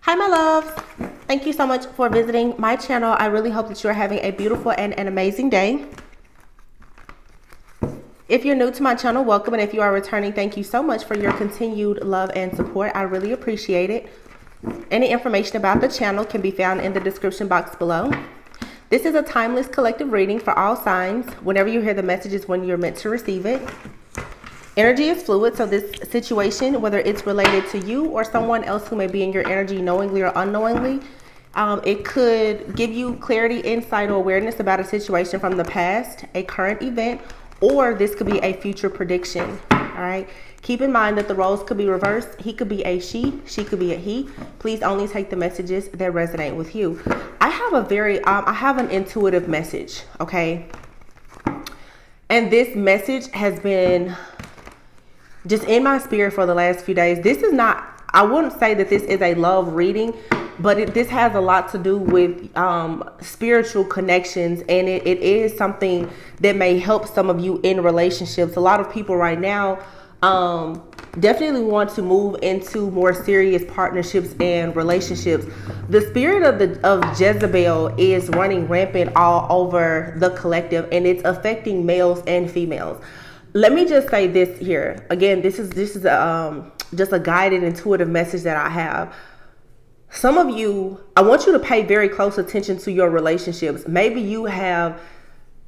Hi, my loves. Thank you so much for visiting my channel. I really hope that you're having a beautiful and an amazing day. If you're new to my channel, welcome. And if you are returning, thank you so much for your continued love and support. I really appreciate it. Any information about the channel can be found in the description box below. This is a timeless collective reading for all signs. Whenever you hear the message is when you're meant to receive it. Energy is fluid, so this situation, whether it's related to you or someone else who may be in your energy knowingly or unknowingly, it could give you clarity, insight, or awareness about a situation from the past, a current event, or this could be a future prediction. All right. Keep in mind that the roles could be reversed. He could be a she could be a he. Please only take the messages that resonate with you. I have an intuitive message, okay? And this message has been just in my spirit for the last few days. This is not, I wouldn't say that this is a love reading, but this has a lot to do with spiritual connections, and it is something that may help some of you in relationships. A lot of people right now definitely want to move into more serious partnerships and relationships. The spirit of Jezebel is running rampant all over the collective, and it's affecting males and females. Let me just say this here. Again, this is just a guided, intuitive message that I have. Some of you, I want you to pay very close attention to your relationships. Maybe you have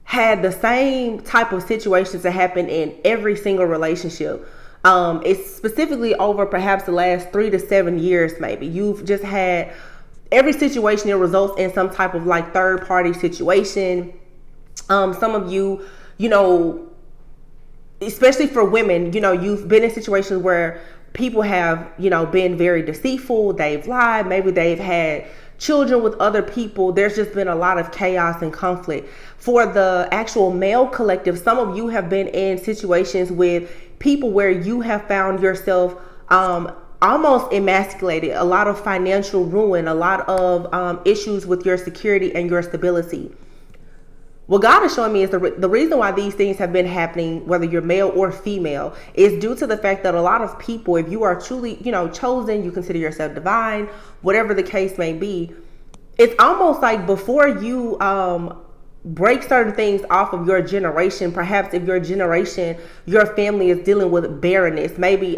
had the same type of situations that happen in every single relationship. It's specifically over perhaps the last 3 to 7 years. Maybe you've just had every situation that results in some type of like third party situation. Some of you, especially for women, you've been in situations where people have, been very deceitful. They've lied. Maybe they've had children with other people. There's just been a lot of chaos and conflict. For the actual male collective, some of you have been in situations with people where you have found yourself almost emasculated, a lot of financial ruin, a lot of issues with your security and your stability. What God is showing me is the reason why these things have been happening, whether you're male or female, is due to the fact that a lot of people, if you are truly, chosen, you consider yourself divine, whatever the case may be, it's almost like before you break certain things off of your generation, perhaps if your generation, your family is dealing with barrenness, maybe,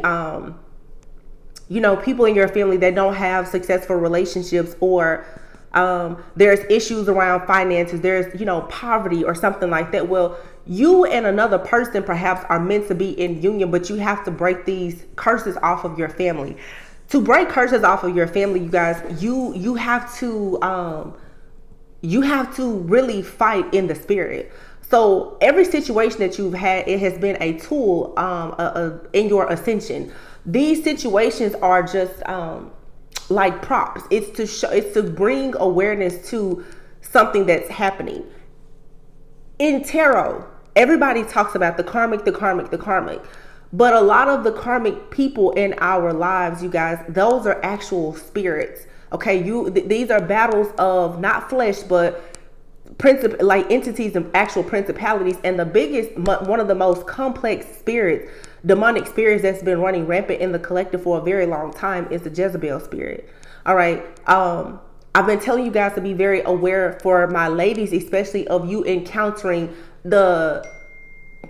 people in your family that don't have successful relationships, or there's issues around finances, there's, poverty or something like that. Well, you and another person perhaps are meant to be in union, but you have to break these curses off of your family. To break curses off of your family, you guys, you have to really fight in the spirit. So every situation that you've had, it has been a tool in your ascension. These situations are just like props. It's to bring awareness to something that's happening. In tarot, everybody talks about the karmic. But a lot of the karmic people in our lives, you guys, those are actual spirits. Okay, these are battles of not flesh, but like entities and actual principalities. And the biggest, one of the most complex spirits, demonic spirits that's been running rampant in the collective for a very long time is the Jezebel spirit. All right. I've been telling you guys to be very aware, for my ladies, especially, of you encountering the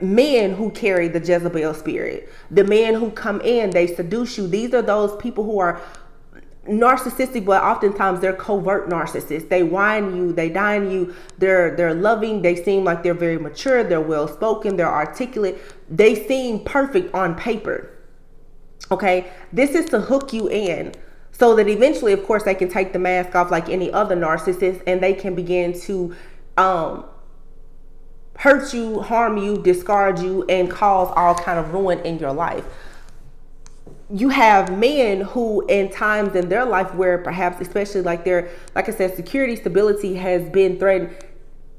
men who carry the Jezebel spirit. The men who come in, they seduce you. These are those people who are narcissistic, but oftentimes they're covert narcissists. They wine you, they dine you, they're loving, they seem like they're very mature, they're well spoken, they're articulate, they seem perfect on paper. Okay, this is to hook you in so that eventually, of course, they can take the mask off like any other narcissist, and they can begin to hurt you, harm you, discard you, and cause all kind of ruin in your life. You have men who, in times in their life where perhaps, especially like I said, security, stability has been threatened.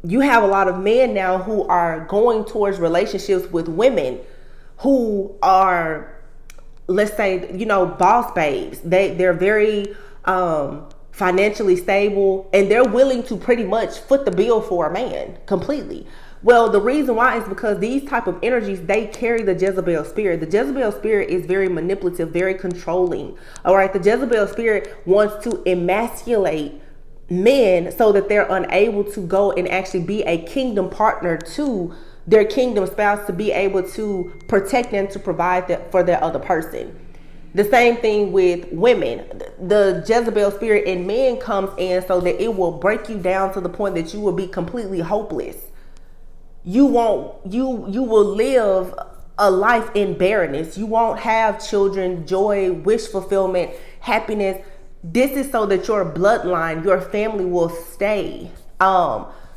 You have a lot of men now who are going towards relationships with women who are, let's say, boss babes. They're very financially stable, and they're willing to pretty much foot the bill for a man completely. Well, the reason why is because these type of energies, they carry the Jezebel spirit. The Jezebel spirit is very manipulative, very controlling. All right. The Jezebel spirit wants to emasculate men so that they're unable to go and actually be a kingdom partner to their kingdom spouse, to be able to protect and to provide that for their other person. The same thing with women. The Jezebel spirit in men comes in so that it will break you down to the point that you will be completely hopeless. You will live a life in barrenness. You won't have children, joy, wish fulfillment, happiness. This is so that your bloodline, your family will stay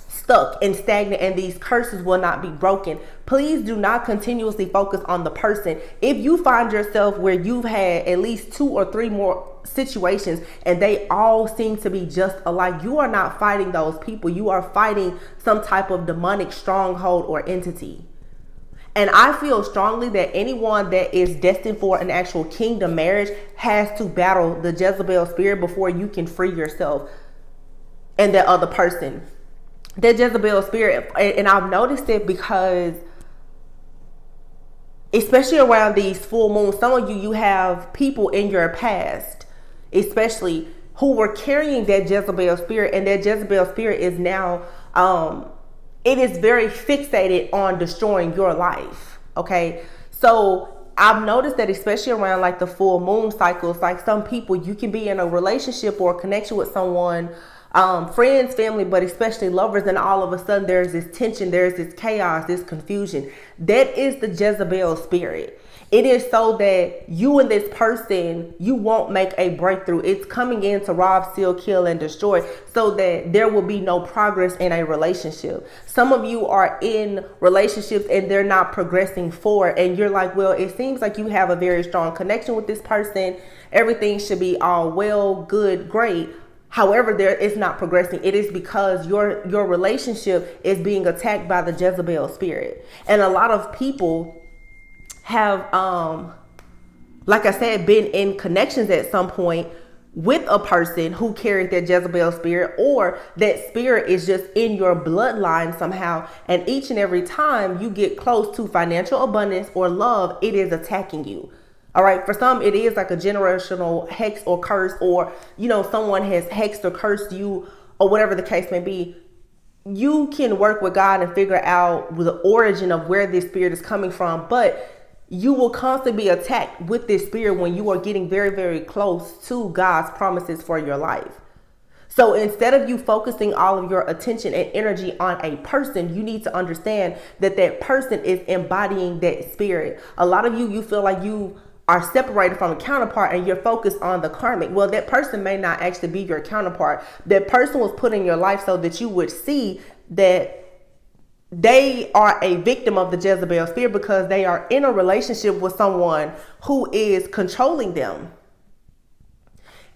stuck and stagnant, and these curses will not be broken. Please do not continuously focus on the person. If you find yourself where you've had at least 2 or 3 more situations and they all seem to be just alike, you are not fighting those people. You are fighting some type of demonic stronghold or entity. And I feel strongly that anyone that is destined for an actual kingdom marriage has to battle the Jezebel spirit before you can free yourself and that other person. That Jezebel spirit, and I've noticed it because especially around these full moons, some of you have people in your past, especially, who were carrying that Jezebel spirit, and that Jezebel spirit is now, it is very fixated on destroying your life. Okay. So I've noticed that especially around like the full moon cycles, like some people, you can be in a relationship or a connection with someone, friends, family, but especially lovers, and all of a sudden there's this tension, there's this chaos, this confusion. That is the Jezebel spirit. It is so that you and this person, you won't make a breakthrough. It's coming in to rob, steal, kill, and destroy, so that there will be no progress in a relationship. Some of you are in relationships and they're not progressing forward, and you're like, well, it seems like you have a very strong connection with this person. Everything should be all well, good, great. However, there is not progressing. It is because your relationship is being attacked by the Jezebel spirit. And a lot of people have, like I said, been in connections at some point with a person who carried that Jezebel spirit, or that spirit is just in your bloodline somehow. And each and every time you get close to financial abundance or love, it is attacking you. All right. For some, it is like a generational hex or curse, or, someone has hexed or cursed you, or whatever the case may be. You can work with God and figure out the origin of where this spirit is coming from, but you will constantly be attacked with this spirit when you are getting very, very close to God's promises for your life. So instead of you focusing all of your attention and energy on a person, you need to understand that that person is embodying that spirit. A lot of you feel like you are separated from a counterpart and you're focused on the karmic. Well, that person may not actually be your counterpart. That person was put in your life so that you would see that they are a victim of the Jezebel spirit, because they are in a relationship with someone who is controlling them.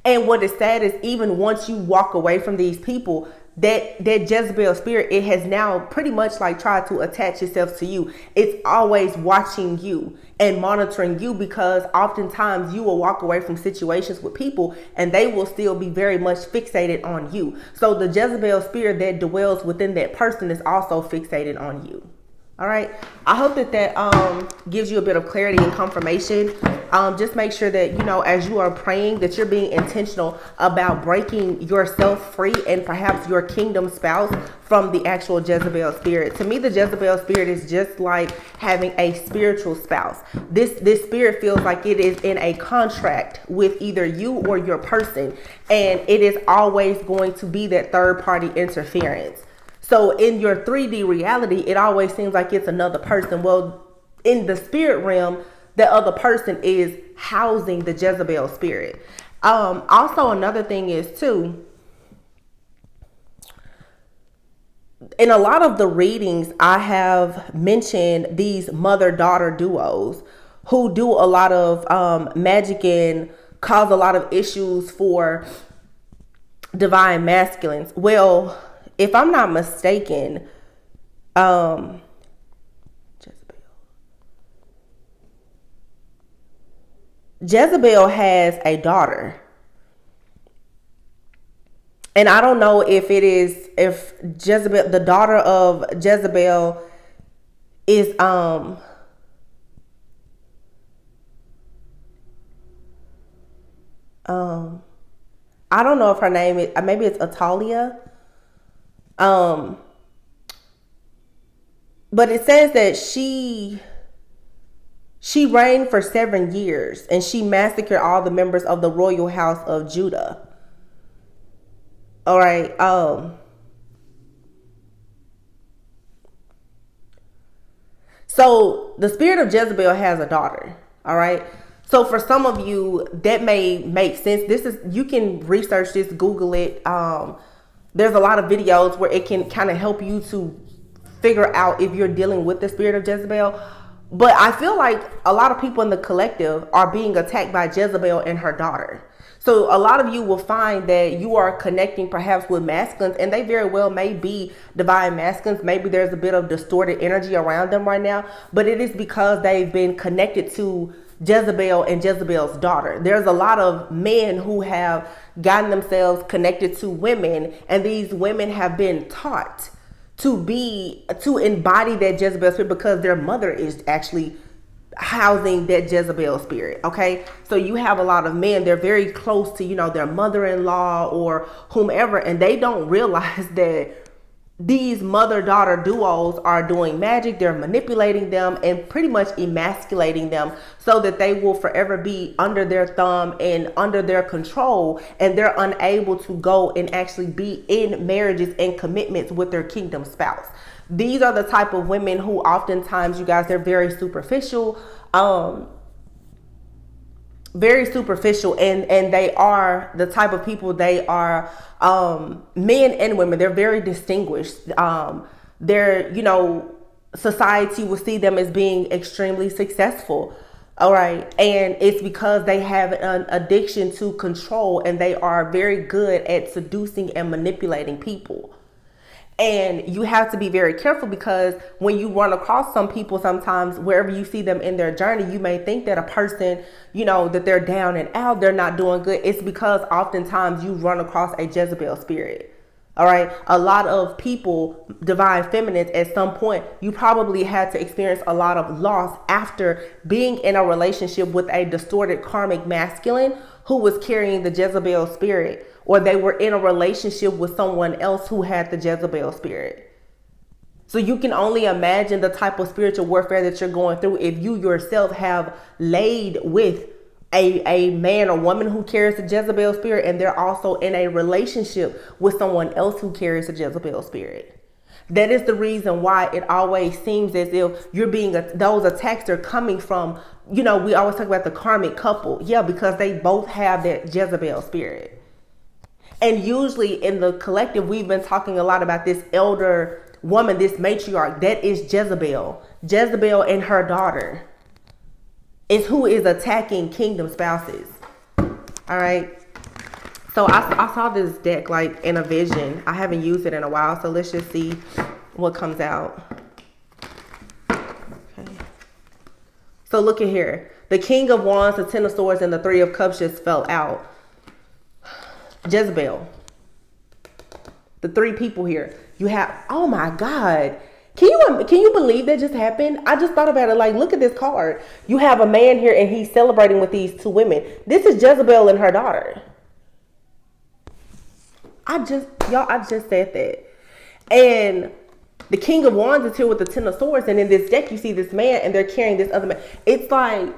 And what is sad is, even once you walk away from these people, that Jezebel spirit, it has now pretty much like tried to attach itself to you. It's always watching you and monitoring you, because oftentimes you will walk away from situations with people and they will still be very much fixated on you. So the Jezebel spirit that dwells within that person is also fixated on you. All right. I hope that gives you a bit of clarity and confirmation. Just make sure that, as you are praying, that you're being intentional about breaking yourself free and perhaps your kingdom spouse from the actual Jezebel spirit. To me, the Jezebel spirit is just like having a spiritual spouse. This spirit feels like it is in a contract with either you or your person, and it is always going to be that third party interference. So in your 3D reality, it always seems like it's another person. Well, in the spirit realm, the other person is housing the Jezebel spirit. Also, another thing is too, in a lot of the readings, I have mentioned these mother-daughter duos who do a lot of magic and cause a lot of issues for divine masculines. Well, if I'm not mistaken, Jezebel has a daughter. And I don't know if Jezebel, the daughter of Jezebel, is I don't know if her name is, maybe it's Atalia. But it says that she reigned for 7 years, and she massacred all the members of the royal house of Judah. All right. So the spirit of Jezebel has a daughter. All right. So for some of you, that may make sense. You can research this, Google it. There's a lot of videos where it can kind of help you to figure out if you're dealing with the spirit of Jezebel. But I feel like a lot of people in the collective are being attacked by Jezebel and her daughter. So a lot of you will find that you are connecting perhaps with masculines, and they very well may be divine masculines. Maybe there's a bit of distorted energy around them right now, but it is because they've been connected to Jezebel and Jezebel's daughter. There's a lot of men who have gotten themselves connected to women, and these women have been taught to embody that Jezebel spirit because their mother is actually housing that Jezebel spirit. Okay, so you have a lot of men, they're very close to their mother-in-law or whomever, and they don't realize that these mother-daughter duos are doing magic. They're manipulating them and pretty much emasculating them so that they will forever be under their thumb and under their control, and they're unable to go and actually be in marriages and commitments with their kingdom spouse. These are the type of women who oftentimes, you guys, they're very superficial, and they are the type of people, they are men and women, they're very distinguished. Society will see them as being extremely successful. All right. And it's because they have an addiction to control, and they are very good at seducing and manipulating people. And you have to be very careful, because when you run across some people, sometimes wherever you see them in their journey, you may think that a person, that they're down and out, they're not doing good. It's because oftentimes you run across a Jezebel spirit. All right. A lot of people, divine feminines, at some point, you probably had to experience a lot of loss after being in a relationship with a distorted karmic masculine who was carrying the Jezebel spirit, or they were in a relationship with someone else who had the Jezebel spirit. So you can only imagine the type of spiritual warfare that you're going through if you yourself have laid with a man or woman who carries the Jezebel spirit, and they're also in a relationship with someone else who carries the Jezebel spirit. That is the reason why it always seems as if those attacks are coming from, we always talk about the karmic couple. Yeah, because they both have that Jezebel spirit. And usually in the collective, we've been talking a lot about this elder woman, this matriarch. That is Jezebel. Jezebel and her daughter is who is attacking kingdom spouses. All right. So I saw this deck like in a vision. I haven't used it in a while, so let's just see what comes out. Okay. So look at here. The King of Wands, the Ten of Swords, and the Three of Cups just fell out. Jezebel. The three people here. You have, oh my God. Can you believe that just happened? I just thought about it. Like, look at this card. You have a man here, and he's celebrating with these two women. This is Jezebel and her daughter. I just said that. And the King of Wands is here with the Ten of Swords. And in this deck, you see this man, and they're carrying this other man. It's like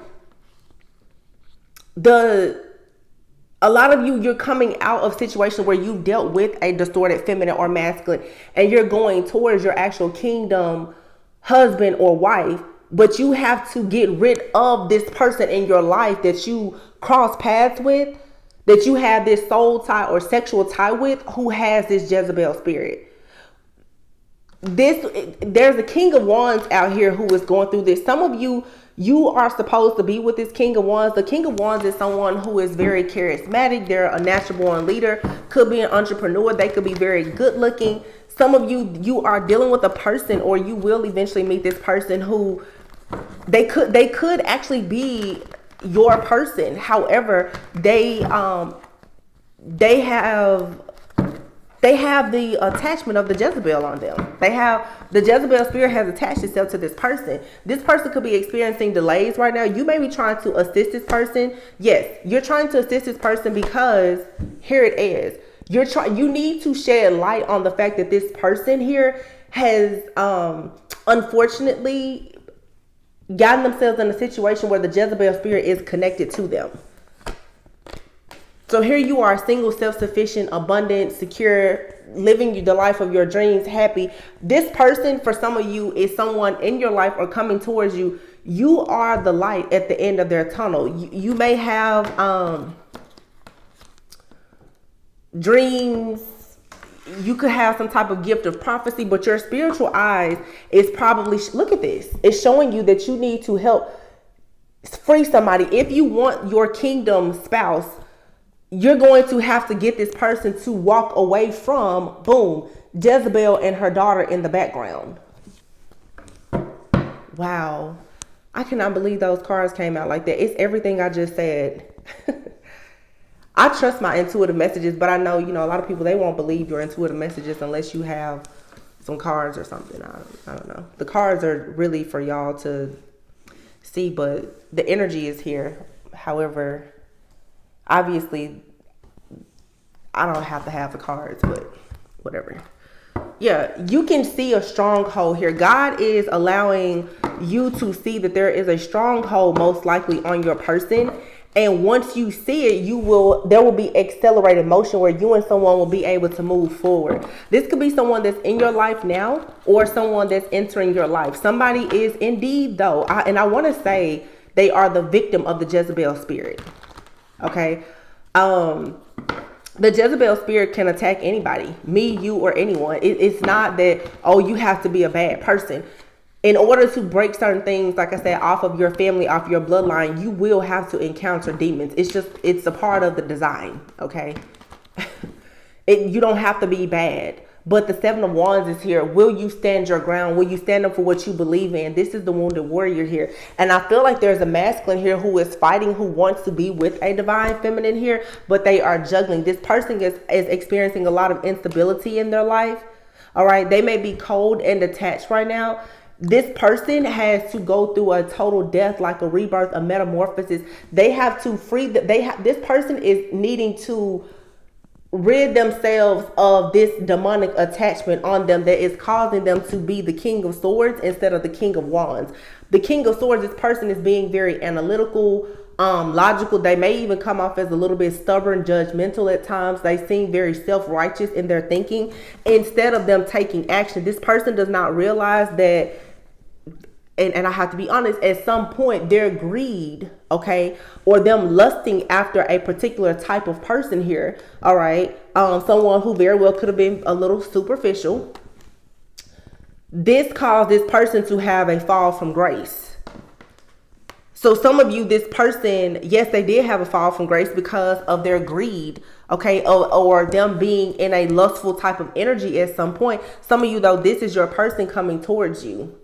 a lot of you're coming out of situations where you dealt with a distorted feminine or masculine, and you're going towards your actual kingdom husband or wife, but you have to get rid of this person in your life that you cross paths with, that you have this soul tie or sexual tie with, who has this Jezebel spirit. There's a King of Wands out here who is going through this. Some of you are supposed to be with this King of Wands. The King of Wands is someone who is very charismatic. They're a natural born leader, could be an entrepreneur. They could be very good looking. Some of you are dealing with a person, or you will eventually meet this person who they could actually be your person. However, they have they have the attachment of the Jezebel on them. They have the Jezebel spirit has attached itself to this person. This person could be experiencing delays right now. You may be trying to assist this person. Yes, you're trying to assist this person because here it is. You need to shed light on the fact that this person here has unfortunately gotten themselves in a situation where the Jezebel spirit is connected to them. So here you are, single, self-sufficient, abundant, secure, living the life of your dreams, happy. This person, for some of you, is someone in your life or coming towards you. You are the light at the end of their tunnel. You may have dreams. You could have some type of gift of prophecy, but your spiritual eyes is probably, look at this. It's showing you that you need to help free somebody. If you want your kingdom spouse, you're going to have to get this person to walk away from, boom, Jezebel and her daughter in the background. Wow. I cannot believe those cards came out like that. It's everything I just said. I trust my intuitive messages, but I know, a lot of people, they won't believe your intuitive messages unless you have some cards or something. I don't know. The cards are really for y'all to see, but the energy is here. However, obviously, I don't have to have the cards, but whatever. Yeah, you can see a stronghold here. God is allowing you to see that there is a stronghold most likely on your person. And once you see it, there will be accelerated motion where you and someone will be able to move forward. This could be someone that's in your life now or someone that's entering your life. Somebody is indeed, though, and I want to say they are the victim of the Jezebel spirit. Okay. The Jezebel spirit can attack anybody, me, you, or anyone. It's not that, you have to be a bad person. In order to break certain things, like I said, off of your family, off your bloodline, you will have to encounter demons. It's a part of the design, okay? You don't have to be bad. But the Seven of Wands is here. Will you stand your ground? Will you stand up for what you believe in? This is the wounded warrior here. And I feel like there's a masculine here who is fighting, who wants to be with a divine feminine here, but they are juggling. This person is experiencing a lot of instability in their life. All right. They may be cold and detached right now. This person has to go through a total death, like a rebirth, a metamorphosis. They have to free this person is needing to rid themselves of this demonic attachment on them that is causing them to be the King of Swords instead of the King of Wands. The King of Swords, this person is being very analytical, logical. They may even come off as a little bit stubborn, judgmental at times. They seem very self-righteous in their thinking instead of them taking action. This person does not realize that, and I have to be honest, at some point their greed, okay, or them lusting after a particular type of person here, all right, someone who very well could have been a little superficial. This caused this person to have a fall from grace. So some of you, this person, yes, they did have a fall from grace because of their greed, okay, or them being in a lustful type of energy at some point. Some of you, though, this is your person coming towards you.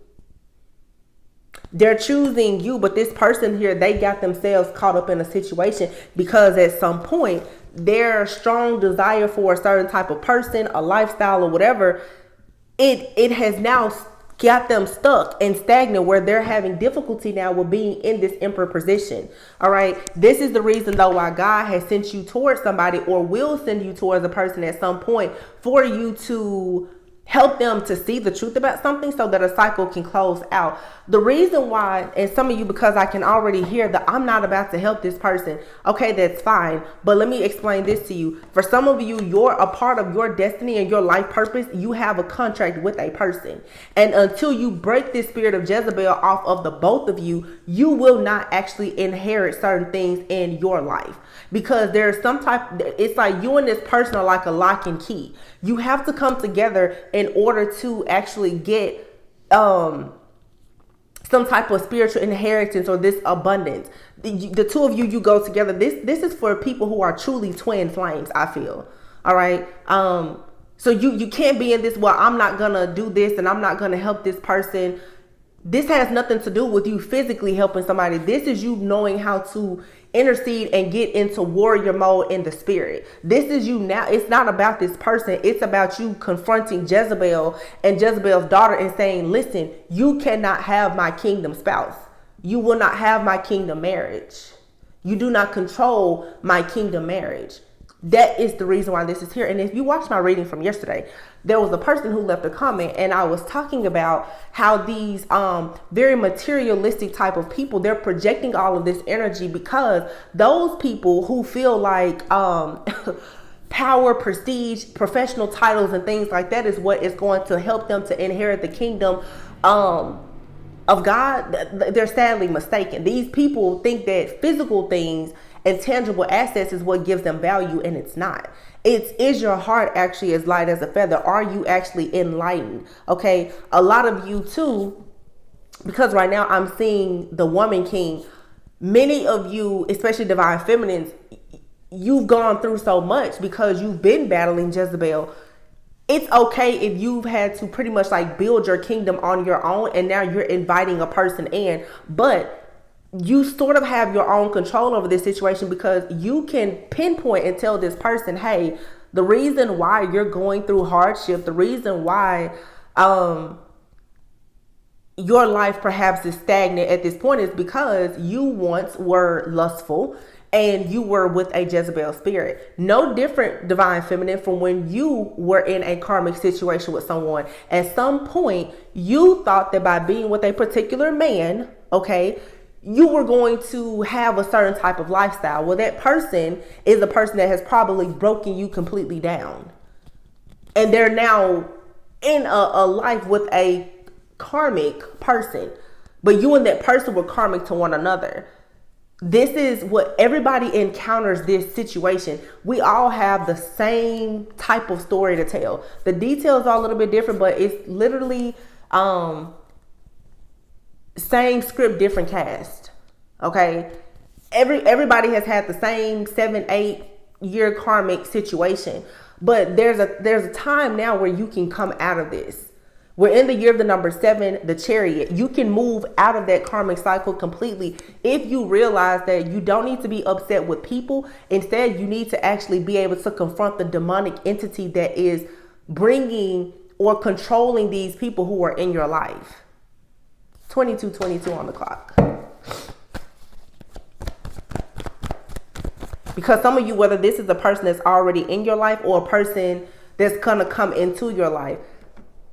They're choosing you, but this person here, they got themselves caught up in a situation because at some point, their strong desire for a certain type of person, a lifestyle or whatever, it has now got them stuck and stagnant where they're having difficulty now with being in this emperor position. All right. This is the reason, though, why God has sent you towards somebody or will send you towards a person at some point for you to help them to see the truth about something so that a cycle can close out. The reason why, and some of you, because I can already hear that I'm not about to help this person. Okay, that's fine. But let me explain this to you. For some of you, you're a part of your destiny and your life purpose. You have a contract with a person. And until you break this spirit of Jezebel off of the both of you, you will not actually inherit certain things in your life. Because there's some type, it's like you and this person are like a lock and key. You have to come together in order to actually get some type of spiritual inheritance or this abundance. The two of you go together. This is for people who are truly twin flames, I feel. All right. So you can't be in this, well, I'm not gonna do this and I'm not gonna help this person. This has nothing to do with you physically helping somebody. This is you knowing how to intercede and get into warrior mode in the spirit. This is you now. It's not about this person. It's about you confronting Jezebel and Jezebel's daughter and saying, listen, you cannot have my kingdom spouse. You will not have my kingdom marriage. You do not control my kingdom marriage. That is the reason why this is here. And if you watched my reading from yesterday, there was a person who left a comment, and I was talking about how these very materialistic type of people, they're projecting all of this energy because those people who feel like power, prestige, professional titles and things like that is what is going to help them to inherit the kingdom of God, they're sadly mistaken. These people think that physical things and tangible assets is what gives them value, and it's not. Is your heart actually as light as a feather? Are you actually enlightened? Okay, a lot of you too, because right now I'm seeing the woman king. Many of you, especially divine feminines, you've gone through so much because you've been battling Jezebel. It's okay if you've had to pretty much like build your kingdom on your own, and now you're inviting a person in, but you sort of have your own control over this situation because you can pinpoint and tell this person, hey, the reason why you're going through hardship, the reason why your life perhaps is stagnant at this point is because you once were lustful and you were with a Jezebel spirit. No different, divine feminine, from when you were in a karmic situation with someone. At some point, you thought that by being with a particular man, okay, you were going to have a certain type of lifestyle. Well, that person is a person that has probably broken you completely down. And they're now in a life with a karmic person. But you and that person were karmic to one another. This is what everybody encounters this situation. We all have the same type of story to tell. The details are a little bit different, but it's literally same script, different cast. Okay, everybody has had the same 7-8 year karmic situation, but there's a time now where you can come out of this. We're in the year of the number 7, the Chariot. You can move out of that karmic cycle completely if you realize that you don't need to be upset with people. Instead, you need to actually be able to confront the demonic entity that is bringing or controlling these people who are in your life. 22:22 on the clock. Because some of you, whether this is a person that's already in your life or a person that's going to come into your life,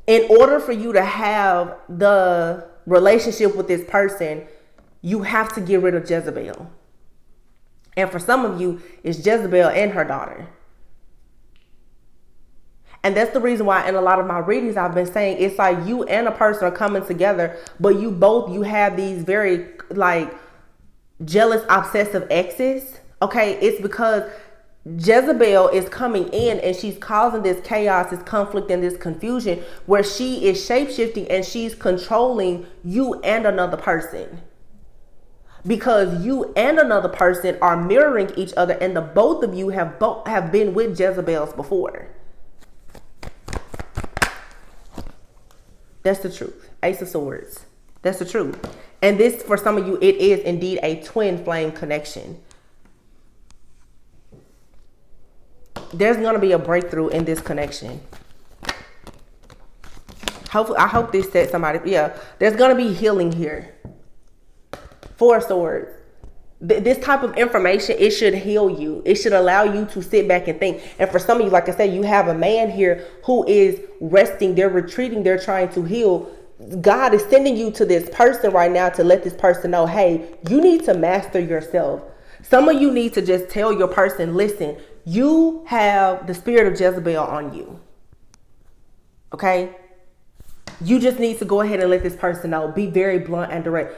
in order for you to have the relationship with this person, you have to get rid of Jezebel. And for some of you, it's Jezebel and her daughter. And that's the reason why in a lot of my readings, I've been saying it's like you and a person are coming together, but you have these very like jealous, obsessive exes. Okay, it's because Jezebel is coming in and she's causing this chaos, this conflict, and this confusion where she is shape-shifting and she's controlling you and another person. Because you and another person are mirroring each other, and the both of you have been with Jezebels before. That's the truth. Ace of Swords. That's the truth. And this, for some of you, it is indeed a twin flame connection. There's going to be a breakthrough in this connection. Hopefully, I hope this set somebody. Yeah, there's going to be healing here. 4 of Swords. This type of information, it should heal you. It should allow you to sit back and think. And for some of you, like I said, you have a man here who is resting. They're retreating. They're trying to heal. God is sending you to this person right now to let this person know, hey, you need to master yourself. Some of you need to just tell your person, listen, you have the spirit of Jezebel on you. Okay? You just need to go ahead and let this person know. Be very blunt and direct.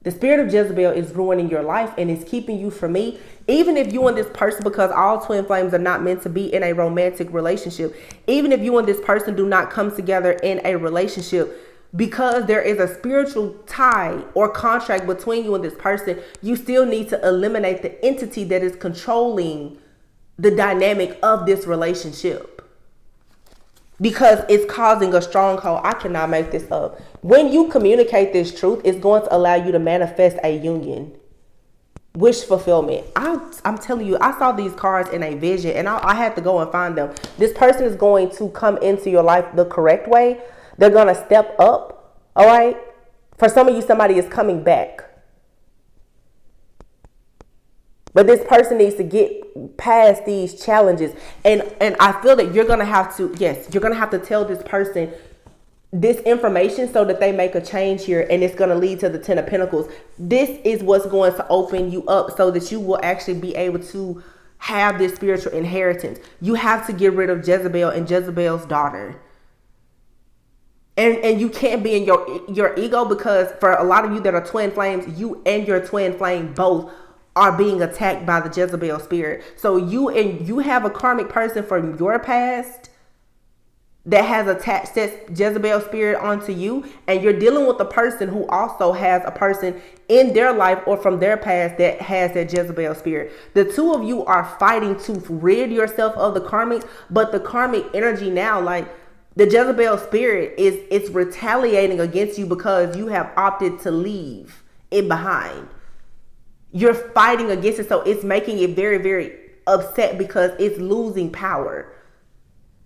The spirit of Jezebel is ruining your life and is keeping you from me. Even if you and this person, because all twin flames are not meant to be in a romantic relationship. Even if you and this person do not come together in a relationship, because there is a spiritual tie or contract between you and this person, you still need to eliminate the entity that is controlling the dynamic of this relationship. because it's causing a stronghold. I cannot make this up. When you communicate this truth, it's going to allow you to manifest a union. Wish fulfillment. I'm telling you, I saw these cards in a vision, and I had to go and find them. This person is going to come into your life the correct way. They're going to step up. All right. For some of you, somebody is coming back. But this person needs to get past these challenges. And I feel that you're going to have to, yes, you're going to have to tell this person this information so that they make a change here, and it's going to lead to the 10 of Pentacles. This is what's going to open you up so that you will actually be able to have this spiritual inheritance. You have to get rid of Jezebel and Jezebel's daughter. And you can't be in your ego, because for a lot of you that are twin flames, you and your twin flame both are being attacked by the Jezebel spirit. So you have a karmic person from your past that has attached this Jezebel spirit onto you, and you're dealing with a person who also has a person in their life or from their past that has that Jezebel spirit. The two of you are fighting to rid yourself of the karmic, but the karmic energy now, like the Jezebel spirit, it's retaliating against you because you have opted to leave it behind. You're fighting against it, so it's making it very, very upset because it's losing power.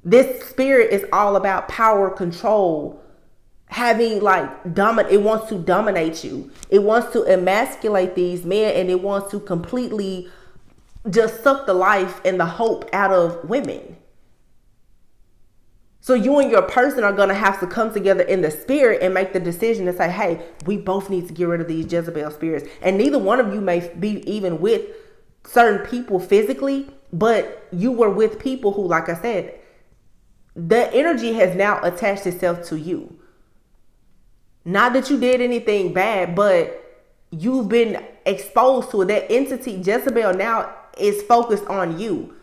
This spirit is all about power, control, having like it wants to dominate you. It wants to emasculate these men, and it wants to completely just suck the life and the hope out of women. So you and your person are going to have to come together in the spirit and make the decision to say, hey, we both need to get rid of these Jezebel spirits. And neither one of you may be even with certain people physically, but you were with people who, like I said, the energy has now attached itself to you. Not that you did anything bad, but you've been exposed to it. That entity, Jezebel, now is focused on you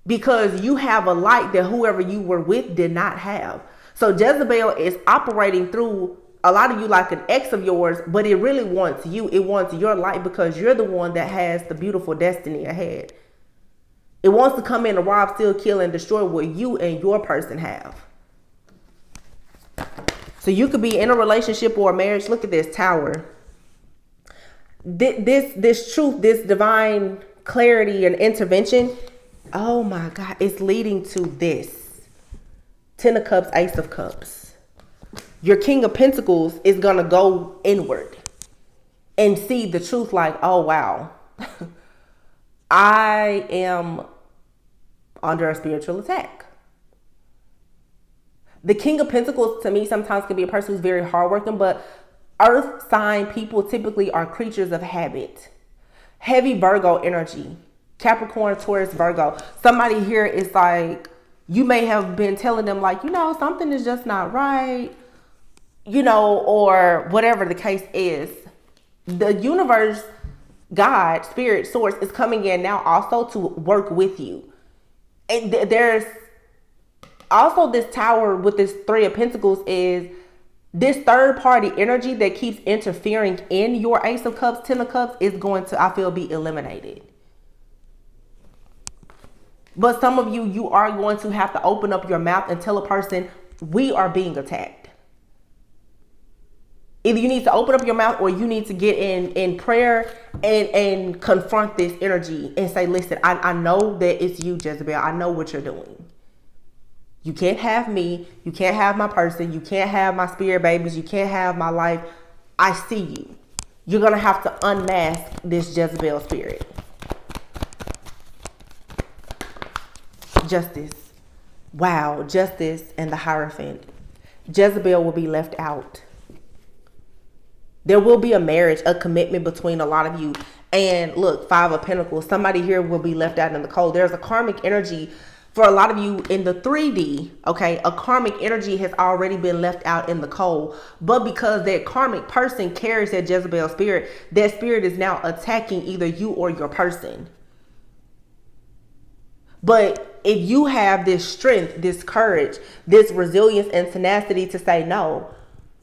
because you have a light that whoever you were with did not have. So Jezebel is operating through a lot of you like an ex of yours, but it really wants you. It wants your light because you're the one that has the beautiful destiny ahead. It wants to come in and rob, steal, kill, and destroy what you and your person have. So you could be in a relationship or a marriage. Look at this Tower. This truth, this divine clarity and intervention, oh my God, it's leading to this. 10 of Cups, Ace of Cups. Your King of Pentacles is going to go inward and see the truth like, oh, wow. I am under a spiritual attack. The King of Pentacles to me sometimes can be a person who's very hardworking, but earth sign people typically are creatures of habit. Heavy Virgo energy. Capricorn, Taurus, Virgo. Somebody here is like, you may have been telling them like, something is just not right, or whatever the case is. The universe, God, spirit, source is coming in now also to work with you. And there's also this Tower with this 3 of Pentacles is this third party energy that keeps interfering in your Ace of Cups, 10 of Cups is going to, I feel, be eliminated. But some of you are going to have to open up your mouth and tell a person, we are being attacked. Either you need to open up your mouth or you need to get in prayer and confront this energy and say, listen, I know that it's you, Jezebel. I know what you're doing. You can't have me. You can't have my person. You can't have my spirit babies. You can't have my life. I see you. You're going to have to unmask this Jezebel spirit. Justice. Wow. Justice and the Hierophant. Jezebel will be left out. There will be a marriage, a commitment between a lot of you. And look, 5 of Pentacles. Somebody here will be left out in the cold. There's a karmic energy for a lot of you in the 3D. Okay, a karmic energy has already been left out in the cold. But because that karmic person carries that Jezebel spirit, that spirit is now attacking either you or your person. But if you have this strength, this courage, this resilience and tenacity to say, no,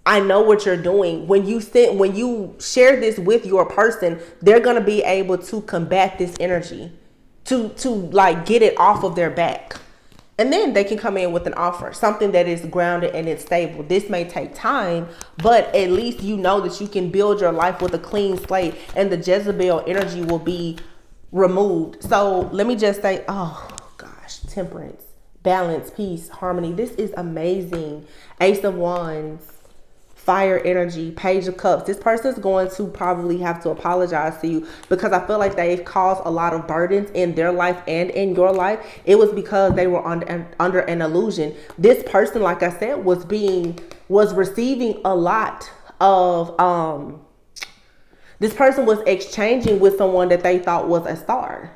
I know what you're doing. When you share this with your person, they're going to be able to combat this energy, to like get it off of their back. And then they can come in with an offer, something that is grounded and it's stable. This may take time, but at least you know that you can build your life with a clean slate and the Jezebel energy will be removed. So let me just say, oh gosh, temperance, balance, peace, harmony. This is amazing. Ace of Wands, fire energy, Page of Cups. This person is going to probably have to apologize to you because I feel like they've caused a lot of burdens in their life and in your life. It was because they were under an illusion. This person, like I said, was receiving a lot of, this person was exchanging with someone that they thought was a star.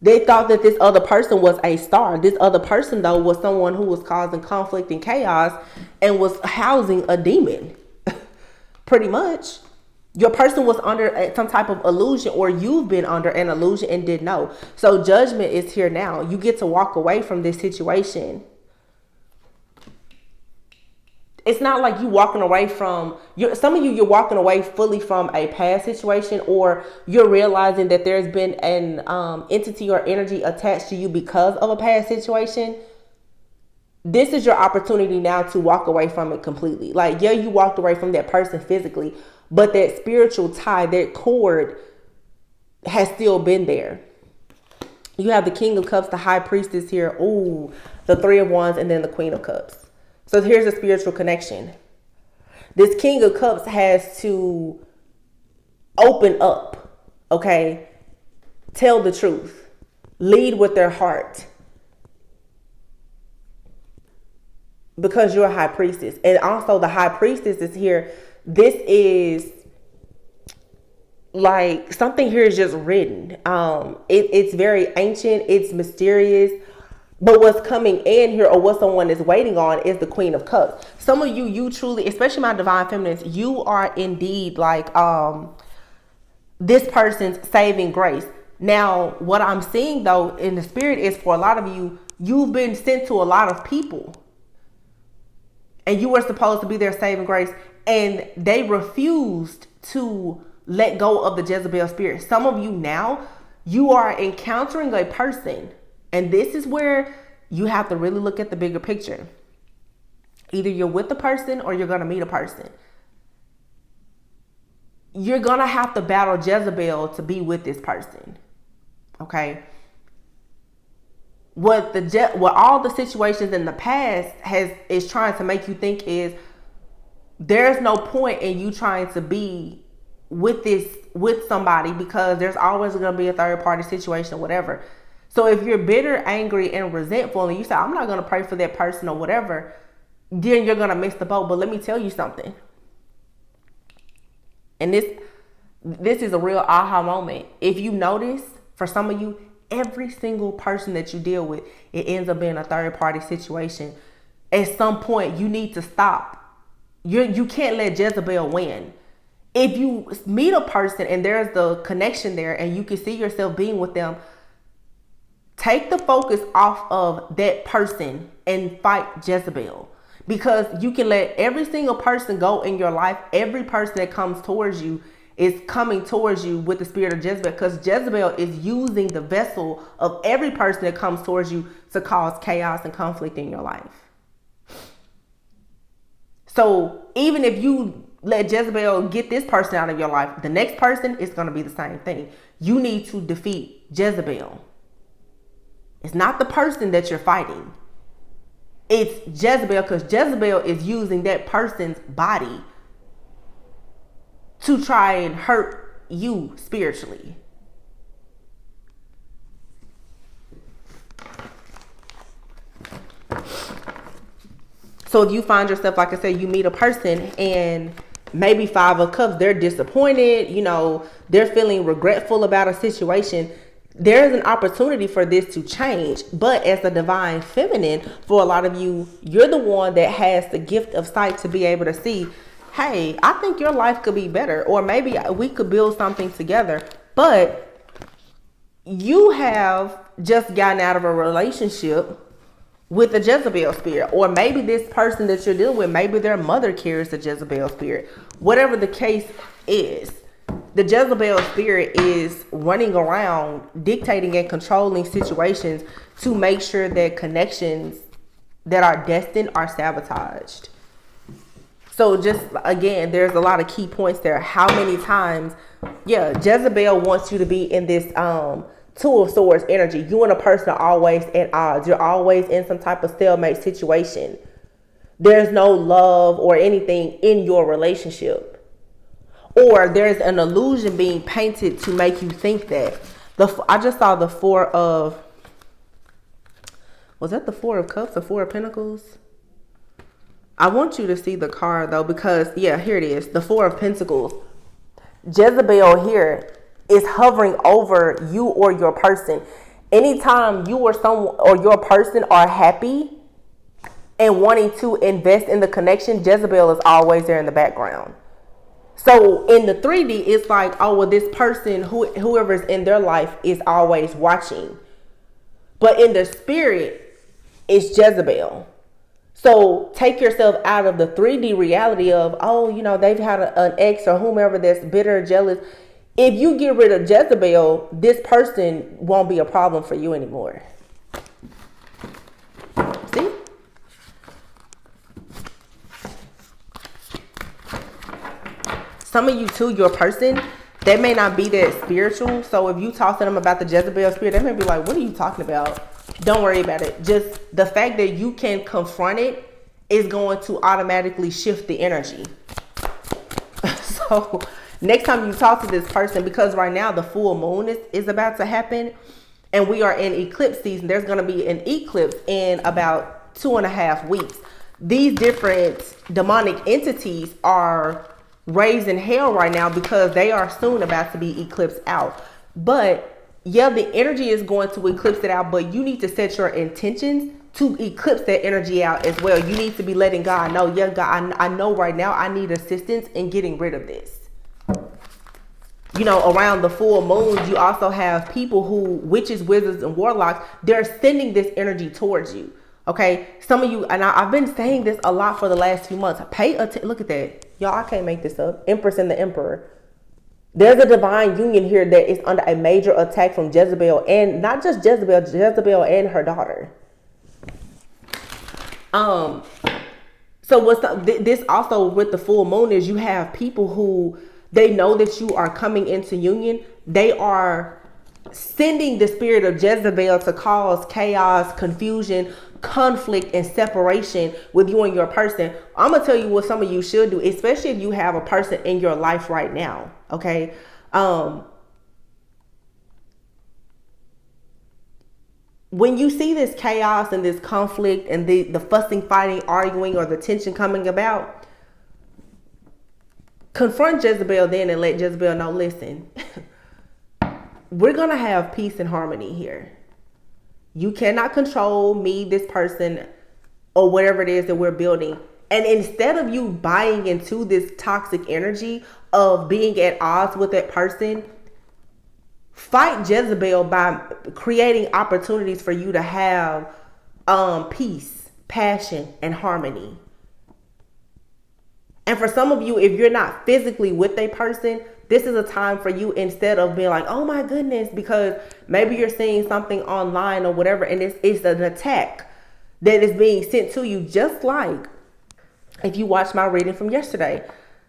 They thought that this other person was a star. This other person, though, was someone who was causing conflict and chaos and was housing a demon. Pretty much. Your person was under some type of illusion, or you've been under an illusion and didn't know. So judgment is here now. You get to walk away from this situation. It's not like you walking away from, some of you're walking away fully from a past situation, or you're realizing that there's been an entity or energy attached to you because of a past situation. This is your opportunity now to walk away from it completely. Like, yeah, you walked away from that person physically, but that spiritual tie, that cord has still been there. You have the King of Cups, the High Priestess here. Ooh, the Three of Wands, and then the Queen of Cups. So here's a spiritual connection. This King of Cups has to open up, okay? Tell the truth. Lead with their heart. Because you're a High Priestess. And also the High Priestess is here. This is like something here is just written. It's very ancient. It's mysterious. But what's coming in here, or what someone is waiting on, is the Queen of Cups. Some of you truly, especially my divine feminines, you are indeed like this person's saving grace. Now, what I'm seeing though in the spirit is, for a lot of you, you've been sent to a lot of people, and you were supposed to be their saving grace, and they refused to let go of the Jezebel spirit. Some of you now, you are encountering a person. And this is where you have to really look at the bigger picture. Either you're with the person or you're going to meet a person. You're going to have to battle Jezebel to be with this person. Okay? What all the situations in the past is trying to make you think is, there's no point in you trying to be with somebody, because there's always going to be a third party situation or whatever. So if you're bitter, angry, and resentful, and you say, I'm not going to pray for that person or whatever, then you're going to miss the boat. But let me tell you something. And this is a real aha moment. If you notice, for some of you, every single person that you deal with, it ends up being a third party situation. At some point, you need to stop. You can't let Jezebel win. If you meet a person and there's the connection there and you can see yourself being with them, take the focus off of that person and fight Jezebel. Because you can let every single person go in your life. Every person that comes towards you is coming towards you with the spirit of Jezebel, because Jezebel is using the vessel of every person that comes towards you to cause chaos and conflict in your life. So even if you let Jezebel get this person out of your life, the next person is going to be the same thing. You need to defeat Jezebel. It's not the person that you're fighting. It's Jezebel, because Jezebel is using that person's body to try and hurt you spiritually. So if you find yourself, like I said, you meet a person and maybe Five of Cups, they're disappointed, they're feeling regretful about a situation, there is an opportunity for this to change. But as a divine feminine, for a lot of you, you're the one that has the gift of sight to be able to see, hey, I think your life could be better, or maybe we could build something together. But you have just gotten out of a relationship with the Jezebel spirit, or maybe this person that you're dealing with, maybe their mother carries the Jezebel spirit. Whatever the case is, The Jezebel spirit is running around dictating and controlling situations to make sure that connections that are destined are sabotaged. So just again, there's a lot of key points there. How many times, Jezebel wants you to be in this Two of Swords energy. You and a person are always at odds. You're always in some type of stalemate situation. There's no love or anything in your relationship. Or there's an illusion being painted to make you think that. I just saw the was that the Four of Cups or Four of Pentacles? I want you to see the card though, because here it is. The Four of Pentacles. Jezebel here is hovering over you or your person. Anytime you or someone or your person are happy and wanting to invest in the connection, Jezebel is always there in the background. So in the 3D, it's like, oh, well, this person, whoever's in their life is always watching. But in the spirit, it's Jezebel. So take yourself out of the 3D reality of, oh, they've had an ex or whomever that's bitter, jealous. If you get rid of Jezebel, this person won't be a problem for you anymore. See? Some of you too, your person, they may not be that spiritual. So if you talk to them about the Jezebel spirit, they may be like, what are you talking about? Don't worry about it. Just the fact that you can confront it is going to automatically shift the energy. So next time you talk to this person, because right now the full moon is about to happen and we are in eclipse season. There's going to be an eclipse in about 2.5 weeks. These different demonic entities are raising hell right now because they are soon about to be eclipsed out. But the energy is going to eclipse it out, but you need to set your intentions to eclipse that energy out as well. You need to be letting God know, God, I know right now I need assistance in getting rid of this. Around the full moons, you also have people witches, wizards, and warlocks, they're sending this energy towards you. Okay, some of you, and I've been saying this a lot for the last few months. Pay attention. Look at that. Y'all, I can't make this up. Empress and the Emperor. There's a divine union here that is under a major attack from Jezebel, and not just Jezebel and her daughter. So what's this also with the full moon is you have people who they know that you are coming into union. They are sending the spirit of Jezebel to cause chaos, confusion, conflict, and separation with you and your person. I'm gonna tell you what some of you should do, especially if you have a person in your life right now. Okay. When you see this chaos and this conflict and the fussing, fighting, arguing, or the tension coming about, confront Jezebel then and let Jezebel know, listen, we're going to have peace and harmony here. You cannot control me, this person, or whatever it is that we're building. And instead of you buying into this toxic energy of being at odds with that person, fight Jezebel by creating opportunities for you to have peace, passion, and harmony. And for some of you, if you're not physically with a person, this is a time for you, instead of being like, oh my goodness, because maybe you're seeing something online or whatever, and it's an attack that is being sent to you. Just like if you watched my reading from yesterday,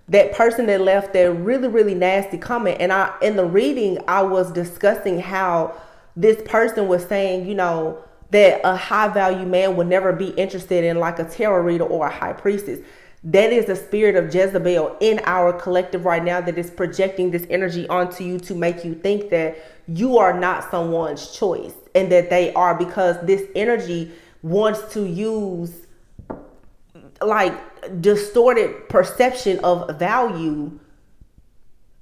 that person that left that really, really nasty comment. And in the reading, I was discussing how this person was saying, that a high value man would never be interested in like a tarot reader or a high priestess. That is the spirit of Jezebel in our collective right now that is projecting this energy onto you to make you think that you are not someone's choice and that they are, because this energy wants to use like distorted perception of value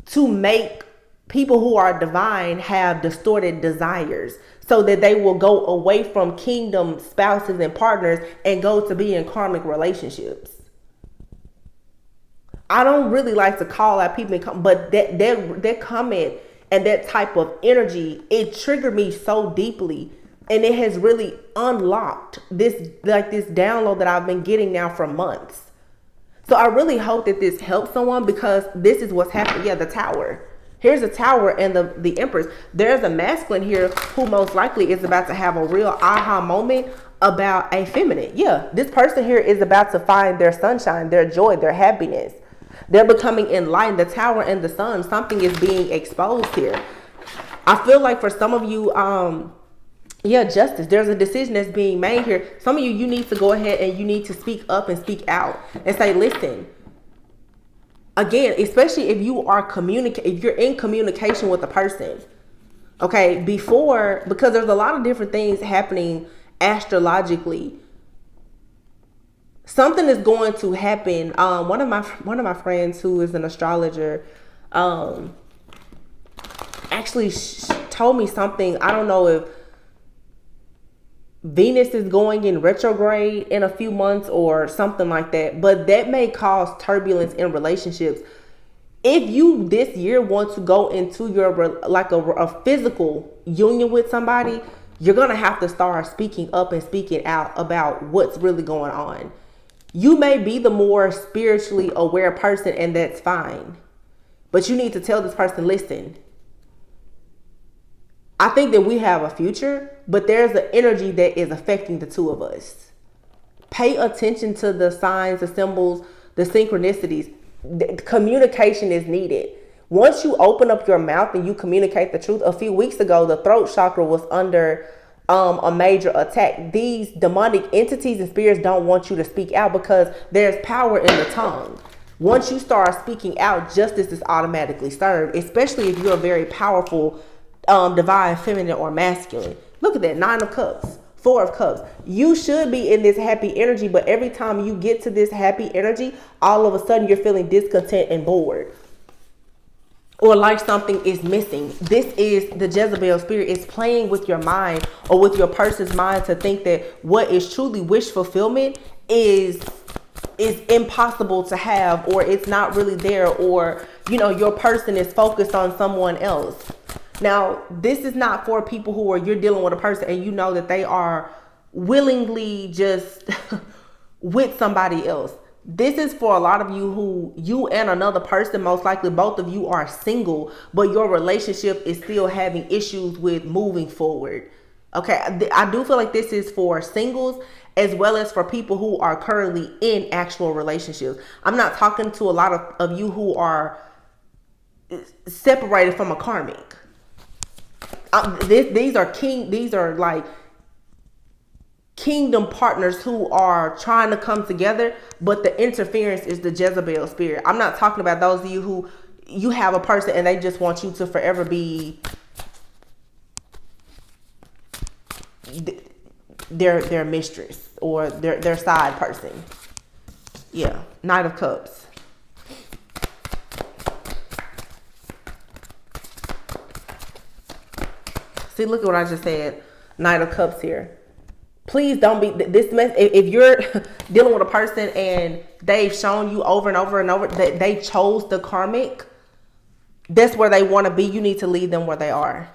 to make people who are divine have distorted desires, so that they will go away from kingdom spouses and partners and go to be in karmic relationships. I don't really like to call out people, but that comment and that type of energy, it triggered me so deeply. And it has really unlocked this download that I've been getting now for months. So I really hope that this helps someone, because this is what's happening. Yeah, the Tower. Here's a Tower and the Empress. There's a masculine here who most likely is about to have a real aha moment about a feminine. Yeah, this person here is about to find their sunshine, their joy, their happiness. They're becoming enlightened. The Tower and the Sun, something is being exposed here. I feel like for some of you, justice. There's a decision that's being made here. Some of you, you need to go ahead and you need to speak up and speak out and say, listen. Again, especially if you are if you're in communication with a person, okay, because there's a lot of different things happening astrologically. Something is going to happen. One of my friends who is an astrologer, actually told me something. I don't know if Venus is going in retrograde in a few months or something like that, but that may cause turbulence in relationships. If you this year want to go into your a physical union with somebody, you're going to have to start speaking up and speaking out about what's really going on. You may be the more spiritually aware person, and that's fine. But you need to tell this person, listen, I think that we have a future, but there's an energy that is affecting the two of us. Pay attention to the signs, the symbols, the synchronicities. Communication is needed. Once you open up your mouth and you communicate the truth, a few weeks ago, the throat chakra was under a major attack. These demonic entities and spirits don't want you to speak out because there's power in the tongue. Once you start speaking out, justice is automatically served, especially if you're a very powerful divine feminine or masculine. Look at that, 9 of Cups, 4 of Cups. You should be in this happy energy, but every time you get to this happy energy, all of a sudden you're feeling discontent and bored, or like something is missing. This is the Jezebel spirit. Is playing with your mind or with your person's mind to think that what is truly wish fulfillment is impossible to have, or it's not really there, or your person is focused on someone else. Now, this is not for people who are, you're dealing with a person and you know that they are willingly just with somebody else. This is for a lot of you who, you and another person, most likely both of you are single, but your relationship is still having issues with moving forward. Okay, I do feel like this is for singles as well as for people who are currently in actual relationships. I'm not talking to a lot of you who are separated from a karmic. These are like kingdom partners who are trying to come together, but the interference is the Jezebel spirit. I'm not talking about those of you who you have a person and they just want you to forever be their mistress or their side person. Yeah, Knight of Cups. See, look at what I just said. Knight of Cups here. Please don't be this mess. If you're dealing with a person and they've shown you over and over and over that they chose the karmic, that's where they want to be. You need to leave them where they are,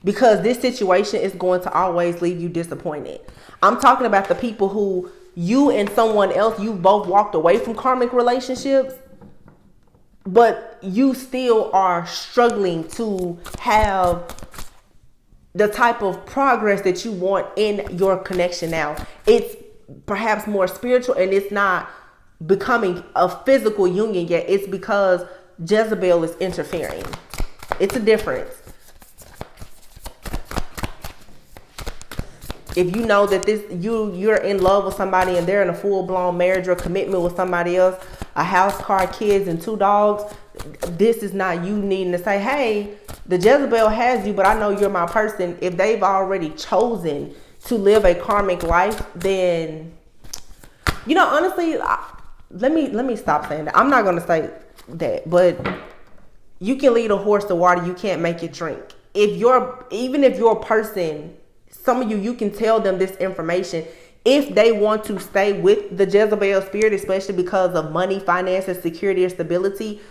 because this situation is going to always leave you disappointed. I'm talking about the people who you and someone else, you both walked away from karmic relationships, but you still are struggling to have the type of progress that you want in your connection. Now, it's perhaps more spiritual and it's not becoming a physical union yet. It's because Jezebel is interfering. It's a difference. If you know that you're in love with somebody and they're in a full-blown marriage or commitment with somebody else, a house, car, kids, and 2 dogs, this is not you needing to say, hey, the Jezebel has you, but I know you're my person. If they've already chosen to live a karmic life, then, honestly, let me stop saying that. I'm not going to say that, but you can lead a horse to water. You can't make it drink. Even if your person, some of you can tell them this information. If they want to stay with the Jezebel spirit, especially because of money, finances, security, or stability,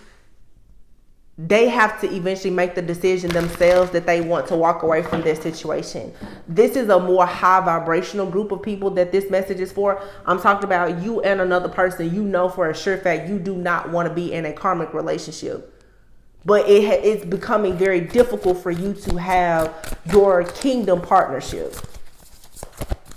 they have to eventually make the decision themselves that they want to walk away from this situation. This is a more high vibrational group of people that this message is for. I'm talking about you and another person. You know for a sure fact you do not want to be in a karmic relationship. but it's becoming very difficult for you to have your kingdom partnership.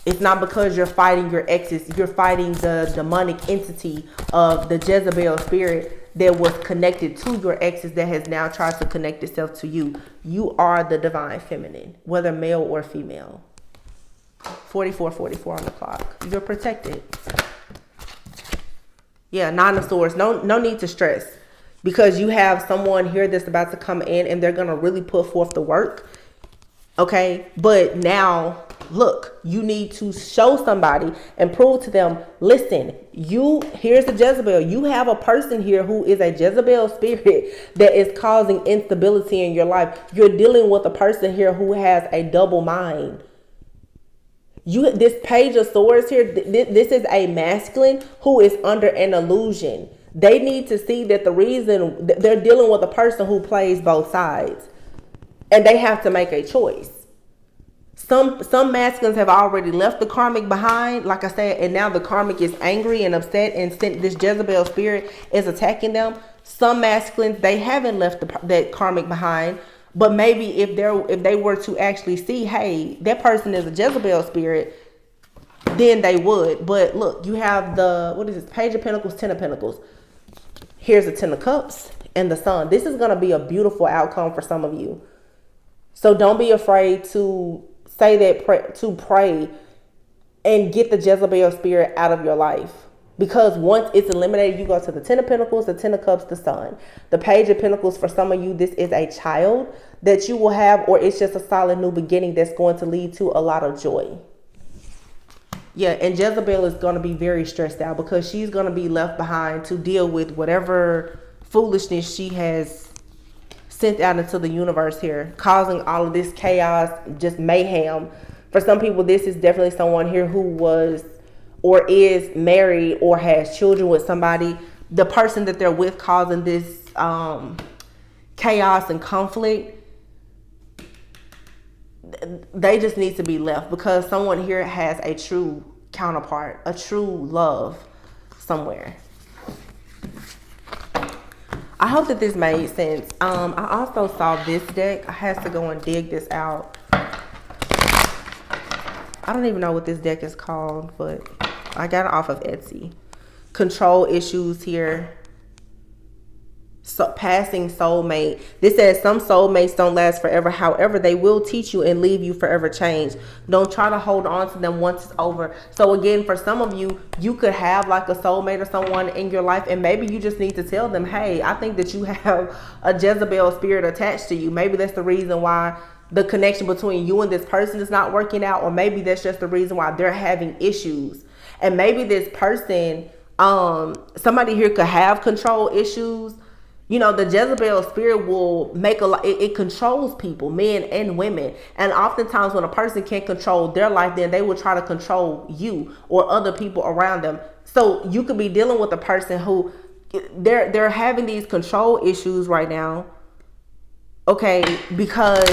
It's not because you're fighting your exes. You're fighting the demonic entity of the Jezebel spirit that was connected to your exes that has now tried to connect itself to you. You are the divine feminine, whether male or female. 44 on the clock. You're protected. Yeah, 9 of Swords. No need to stress, because you have someone here that's about to come in and they're going to really put forth the work. Okay, but now look, you need to show somebody and prove to them, listen, here's the Jezebel. You have a person here who is a Jezebel spirit that is causing instability in your life. You're dealing with a person here who has a double mind. This Page of Swords here, this is a masculine who is under an illusion. They need to see that the reason they're dealing with a person who plays both sides, and they have to make a choice. Some masculines have already left the karmic behind, like I said, and now the karmic is angry and upset, and this Jezebel spirit is attacking them. Some masculines, they haven't left that karmic behind, but maybe if they were to actually see, hey, that person is a Jezebel spirit, then they would. But look, you have the Page of Pentacles, 10 of Pentacles. Here's the 10 of Cups and the Sun. This is going to be a beautiful outcome for some of you. So don't be afraid to say that, to pray and get the Jezebel spirit out of your life. Because once it's eliminated, you go to the 10 of Pentacles, the 10 of Cups, the Sun. The Page of Pentacles, for some of you, this is a child that you will have, or it's just a solid new beginning that's going to lead to a lot of joy. Yeah, and Jezebel is going to be very stressed out because she's going to be left behind to deal with whatever foolishness she has sent out into the universe here, causing all of this chaos, just mayhem. For some people, this is definitely someone here who was or is married or has children with somebody. The person that they're with causing this chaos and conflict, they just need to be left, because someone here has a true counterpart, a true love somewhere. I hope that this made sense. I also saw this deck. I had to go and dig this out. I don't even know what this deck is called, but I got it off of Etsy. Control issues here. So, passing soulmate. This says some soulmates don't last forever. However, they will teach you and leave you forever changed. Don't try to hold on to them once it's over. So again, for some of you, you could have like a soulmate or someone in your life, and maybe you just need to tell them, hey, I think that you have a Jezebel spirit attached to you. Maybe that's the reason why the connection between you and this person is not working out, or maybe that's just the reason why they're having issues. And maybe this person, somebody here could have control issues. You know, the Jezebel spirit will make it controls people, men and women. And oftentimes when a person can't control their life, then they will try to control you or other people around them. So you could be dealing with a person who they're having these control issues right now. Okay, because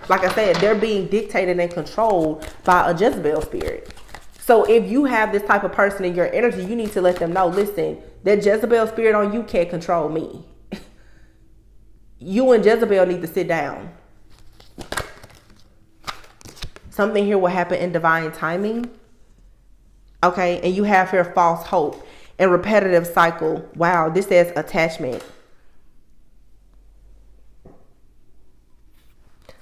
like I said, they're being dictated and controlled by a Jezebel spirit. So if you have this type of person in your energy, you need to let them know, listen, that Jezebel spirit on you can't control me. You and Jezebel need to sit down. Something here will happen in divine timing. Okay, and you have here false hope and repetitive cycle. Wow, this says attachment.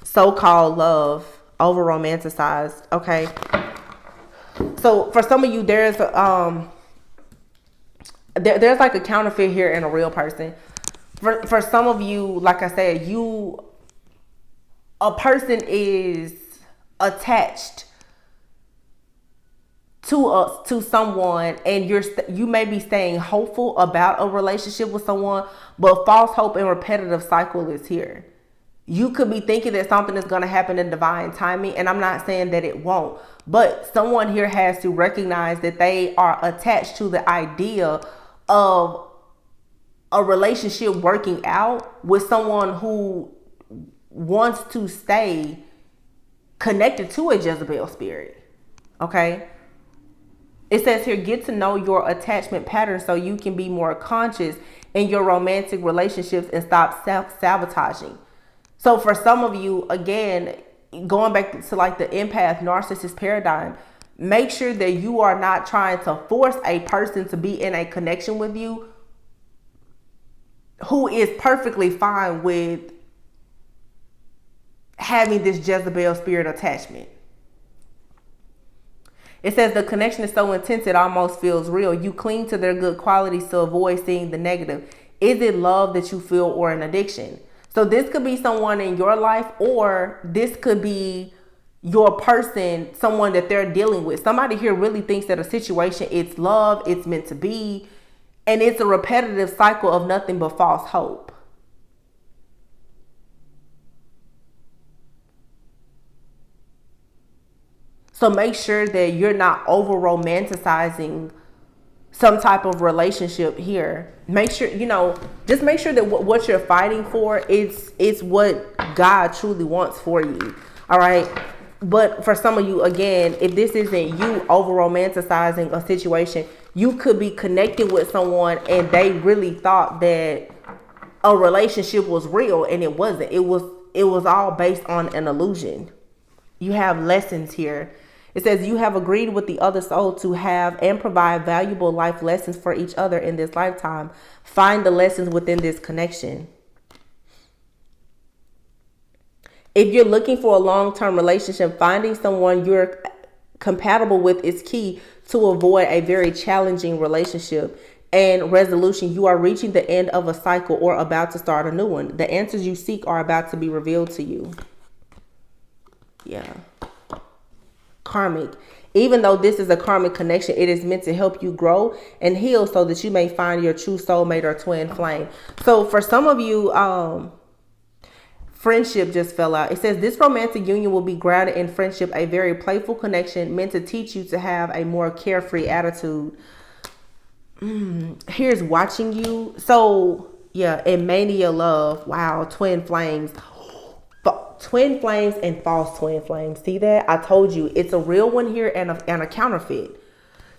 So-called love, over romanticized. Okay. So for some of you, there's like a counterfeit here in a real person. For some of you, like I said, a person is attached to someone, and you may be staying hopeful about a relationship with someone, but false hope and repetitive cycle is here. You could be thinking that something is going to happen in divine timing, and I'm not saying that it won't, but someone here has to recognize that they are attached to the idea of a relationship working out with someone who wants to stay connected to a Jezebel spirit. Okay. It says here, get to know your attachment pattern so you can be more conscious in your romantic relationships and stop self-sabotaging. So for some of you, again, going back to like the empath narcissist paradigm, make sure that you are not trying to force a person to be in a connection with you who is perfectly fine with having this Jezebel spirit attachment. It says the connection is so intense it almost feels real. You cling to their good qualities to avoid seeing the negative. Is it love that you feel or an addiction? So this could be someone in your life, or this could be your person, someone that they're dealing with. Somebody here really thinks that a situation, it's love, it's meant to be, and it's a repetitive cycle of nothing but false hope. So make sure that you're not over romanticizing some type of relationship here. Make sure, just make sure that what you're fighting for is what God truly wants for you. All right. But for some of you, again, if this isn't you over romanticizing a situation, you could be connecting with someone and they really thought that a relationship was real, and it wasn't. It was all based on an illusion. You have lessons here. It says you have agreed with the other soul to have and provide valuable life lessons for each other in this lifetime. Find the lessons within this connection. If you're looking for a long-term relationship, finding someone you're compatible with is key to avoid a very challenging relationship and resolution. You are reaching the end of a cycle or about to start a new one. The answers you seek are about to be revealed to you. Yeah. Karmic. Even though this is a karmic connection, it is meant to help you grow and heal so that you may find your true soulmate or twin flame. So for some of you, friendship just fell out. It says this romantic union will be grounded in friendship, a very playful connection meant to teach you to have a more carefree attitude. Here's watching you. So yeah, and mania love. Wow, twin flames. Twin flames and false twin flames. See that? I told you it's a real one here and a counterfeit.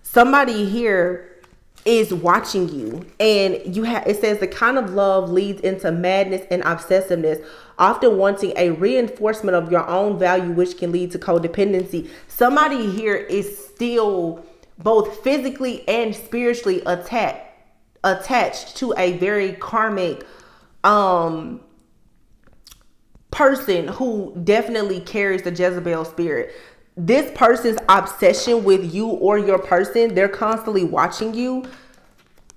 Somebody here is watching you, and it says the kind of love leads into madness and obsessiveness, often wanting a reinforcement of your own value, which can lead to codependency. Somebody here is still both physically and spiritually attached to a very karmic person who definitely carries the Jezebel spirit. This person's obsession with you or your person, they're constantly watching you.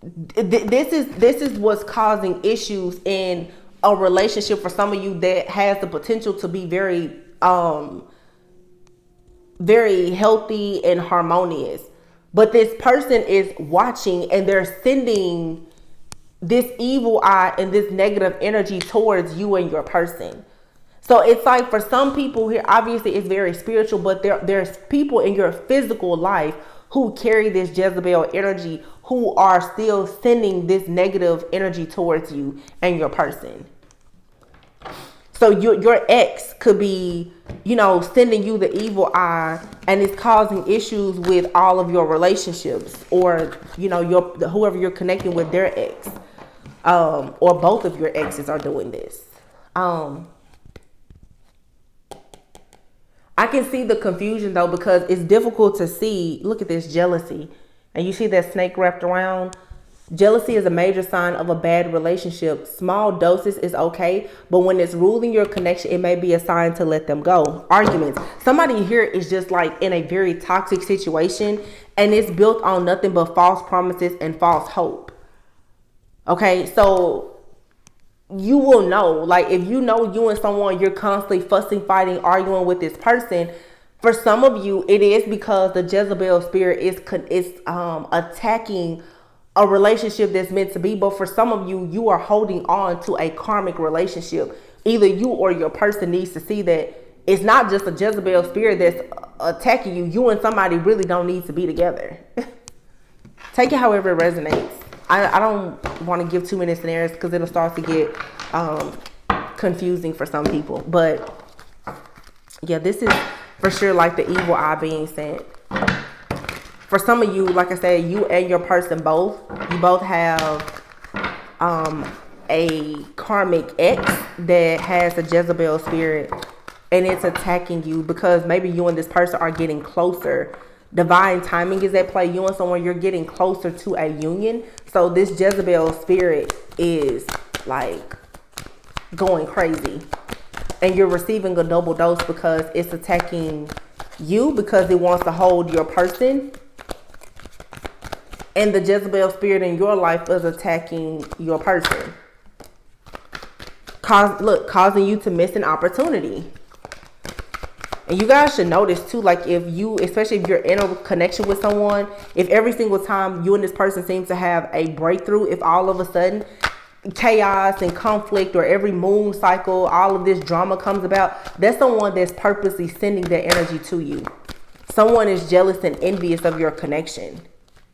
This is what's causing issues in a relationship for some of you that has the potential to be very very healthy and harmonious. But this person is watching, and they're sending this evil eye and this negative energy towards you and your person. So it's like for some people here, obviously it's very spiritual, but there's people in your physical life who carry this Jezebel energy, who are still sending this negative energy towards you and your person. So your ex could be, sending you the evil eye, and it's causing issues with all of your relationships, or, whoever you're connecting with, their ex, or both of your exes are doing this. I can see the confusion though, because it's difficult to see. Look at this jealousy. And you see that snake wrapped around. Jealousy is a major sign of a bad relationship. Small doses is okay, but when it's ruling your connection, it may be a sign to let them go. Arguments. Somebody here is just like in a very toxic situation, and it's built on nothing but false promises and false hope. Okay, so you will know, like if you know you and someone, you're constantly fussing, fighting, arguing with this person. For some of you, it is because the Jezebel spirit is attacking a relationship that's meant to be. But for some of you, you are holding on to a karmic relationship. Either you or your person needs to see that it's not just a Jezebel spirit that's attacking you. You and somebody really don't need to be together. Take it however it resonates. I don't want to give too many scenarios because it'll start to get confusing for some people. But yeah, this is for sure like the evil eye being sent. For some of you, like I said, you and your person you both have a karmic ex that has a Jezebel spirit, and it's attacking you because maybe you and this person are getting closer. Divine timing is at play. You and someone, you're getting closer to a union. So this Jezebel spirit is like going crazy, and you're receiving a double dose because it's attacking you because it wants to hold your person, and the Jezebel spirit in your life is attacking your person, causing you to miss an opportunity. And you guys should notice too, like especially if you're in a connection with someone, if every single time you and this person seem to have a breakthrough, if all of a sudden chaos and conflict, or every moon cycle, all of this drama comes about, that's someone that's purposely sending their energy to you. Someone is jealous and envious of your connection.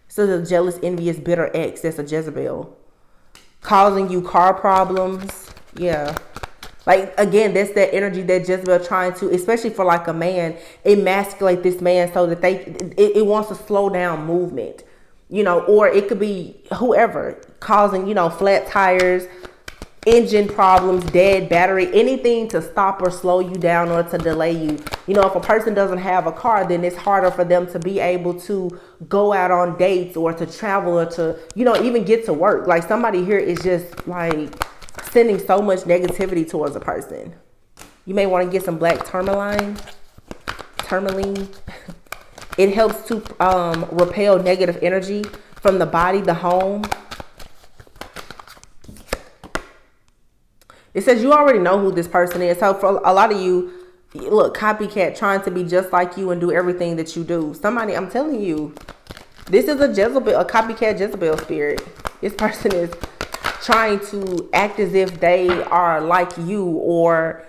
So the jealous, envious, bitter ex, that's a Jezebel. Causing you car problems. Yeah. Like, again, that's that energy that Jezebel trying to, especially for like a man, emasculate this man so that it wants to slow down movement, or it could be whoever causing, flat tires, engine problems, dead battery, anything to stop or slow you down or to delay you. If a person doesn't have a car, then it's harder for them to be able to go out on dates or to travel or to, even get to work. Like, somebody here is just like sending so much negativity towards a person. You may want to get some black tourmaline. It helps to repel negative energy from the body, the home. It says you already know who this person is. So for a lot of you, look, copycat, trying to be just like you and do everything that you do. Somebody, I'm telling you, this is a copycat Jezebel spirit. This person is trying to act as if they are like you, or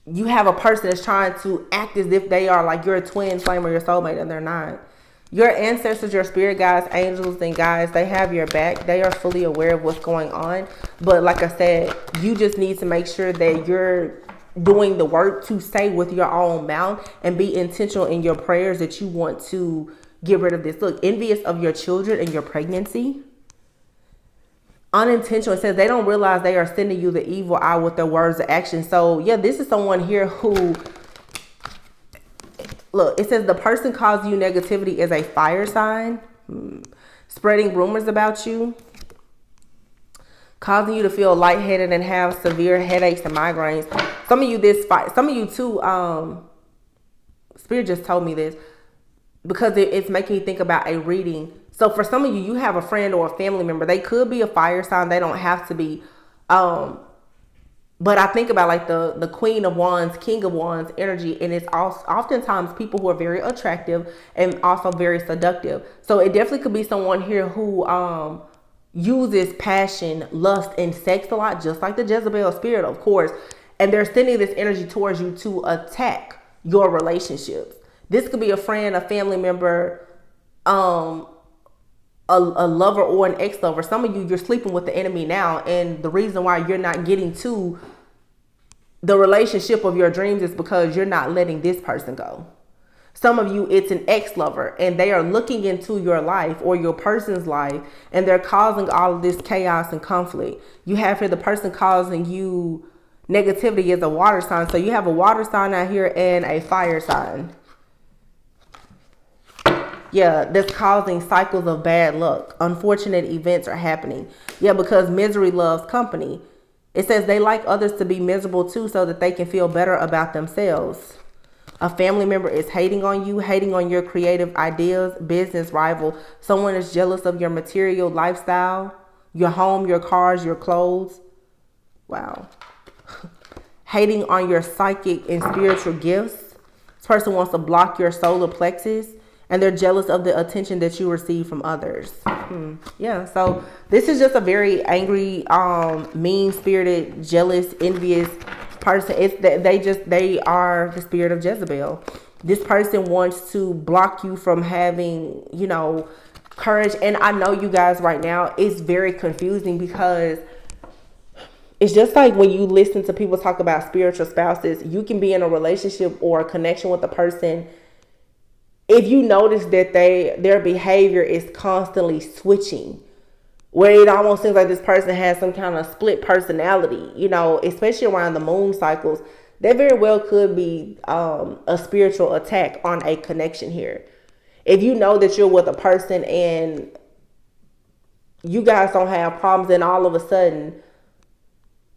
you have a person that's trying to act as if they are like your twin flame or your soulmate, and they're not. Your ancestors, your spirit guides, angels, and guides, they have your back. They are fully aware of what's going on. But like I said, you just need to make sure that you're doing the work to say with your own mouth and be intentional in your prayers that you want to get rid of this. Look, envious of your children and your pregnancy. Unintentional. It says they don't realize they are sending you the evil eye with their words and actions. So yeah, this is someone here who, look, it says the person causing you negativity is a fire sign, spreading rumors about you, causing you to feel lightheaded and have severe headaches and migraines. Some of you too, Spirit just told me this because it's making me think about a reading. So for some of you, you have a friend or a family member. They could be a fire sign. They don't have to be. But I think about like the Queen of Wands, King of Wands energy. And it's also oftentimes people who are very attractive and also very seductive. So it definitely could be someone here who uses passion, lust, and sex a lot, just like the Jezebel spirit, of course. And they're sending this energy towards you to attack your relationships. This could be a friend, a family member, a lover or an ex-lover. Some of you, you're sleeping with the enemy now, and the reason why you're not getting to the relationship of your dreams is because you're not letting this person go. Some of you, it's an ex-lover, and they are looking into your life or your person's life, and they're causing all of this chaos and conflict. You have here the person causing you negativity is a water sign. So you have a water sign out here and a fire sign. Yeah, that's causing cycles of bad luck. Unfortunate events are happening. Yeah, because misery loves company. It says they like others to be miserable too so that they can feel better about themselves. A family member is hating on you, hating on your creative ideas, business rival. Someone is jealous of your material lifestyle, your home, your cars, your clothes. Wow. Hating on your psychic and spiritual gifts. This person wants to block your solar plexus. And they're jealous of the attention that you receive from others. Yeah, so this is just a very angry, mean-spirited, jealous, envious person. It's that they are the spirit of Jezebel. This person wants to block you from having, courage. And I know you guys right now, it's very confusing because it's just like when you listen to people talk about spiritual spouses, you can be in a relationship or a connection with a person if you notice that their behavior is constantly switching, where it almost seems like this person has some kind of split personality, you know, especially around the moon cycles, that very well could be a spiritual attack on a connection here. If you know that you're with a person and you guys don't have problems, and all of a sudden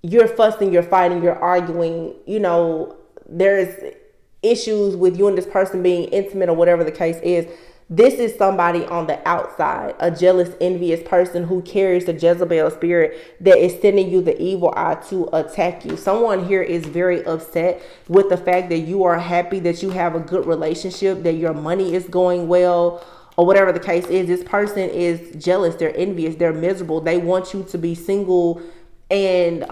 you're fussing, you're fighting, you're arguing, you know, there's issues with you and this person being intimate or whatever the case is. This is somebody on the outside, a jealous, envious person who carries the Jezebel spirit that is sending you the evil eye to attack you. Someone here is very upset with the fact that you are happy, that you have a good relationship, that your money is going well, or whatever the case is. This person is jealous, they're envious, they're miserable. They want you to be single and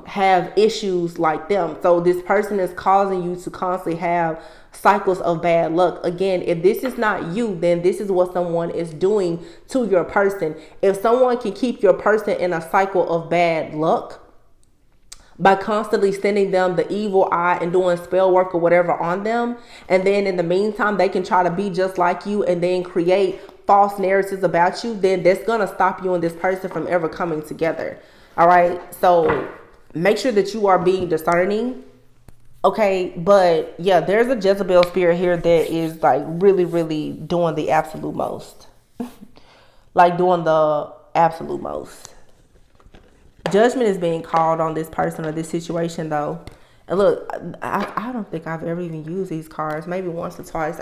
have issues like them. So this person is causing you to constantly have cycles of bad luck. Again, if this is not you, then this is what someone is doing to your person. If someone can keep your person in a cycle of bad luck by constantly sending them the evil eye and doing spell work or whatever on them, and then in the meantime they can try to be just like you and then create false narratives about you, then that's gonna stop you and this person from ever coming together. All right, so make sure that you are being discerning. Okay, but yeah, there's a Jezebel spirit here that is like really, really doing the absolute most. Like doing the absolute most. Judgment is being called on this person or this situation though. And look, I don't think I've ever even used these cards. Maybe once or twice.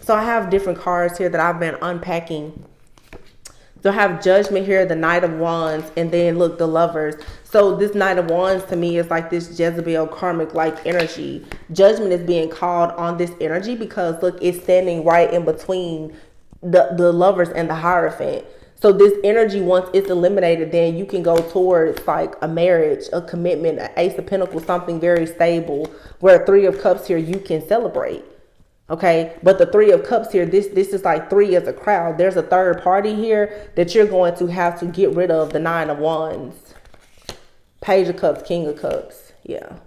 So I have different cards here that I've been unpacking. So I have Judgment here, the Knight of Wands, and then look, the Lovers. So this Knight of Wands to me is like this Jezebel karmic like energy. Judgment is being called on this energy because look, it's standing right in between the Lovers and the Hierophant. So this energy, once it's eliminated, then you can go towards like a marriage, a commitment, an Ace of Pentacles, something very stable, where Three of Cups here you can celebrate. Okay, but the Three of Cups here, this is like three as a crowd. There's a third party here that you're going to have to get rid of. The Nine of Wands, Page of Cups, King of Cups. Yeah,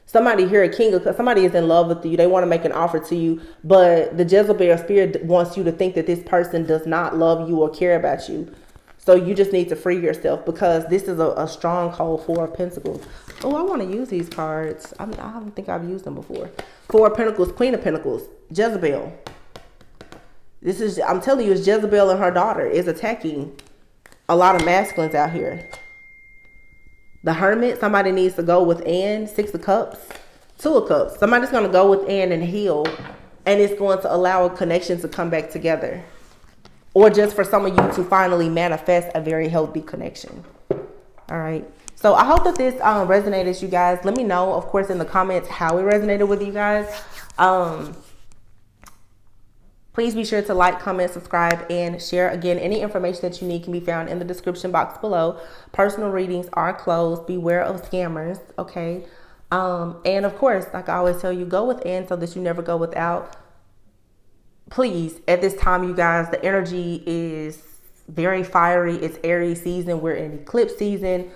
somebody here, a King of Cups, somebody is in love with you. They want to make an offer to you, but the Jezebel spirit wants you to think that this person does not love you or care about you. So you just need to free yourself because this is a stronghold. Four of Pentacles. Oh, I want to use these cards. I don't think I've used them before. Four of Pentacles, Queen of Pentacles, Jezebel. This is, I'm telling you, it's Jezebel and her daughter is attacking a lot of masculines out here. The Hermit, somebody needs to go within. Six of Cups, Two of Cups. Somebody's going to go within and heal, and it's going to allow a connection to come back together. Or just for some of you to finally manifest a very healthy connection. All right. So I hope that this resonated, you guys. Let me know, of course, in the comments how it resonated with you guys. Please be sure to like, comment, subscribe, and share. Again, any information that you need can be found in the description box below. Personal readings are closed. Beware of scammers, okay? And of course, like I always tell you, go within so that you never go without. Please, at this time, you guys, the energy is very fiery. It's Aries season. We're in eclipse season.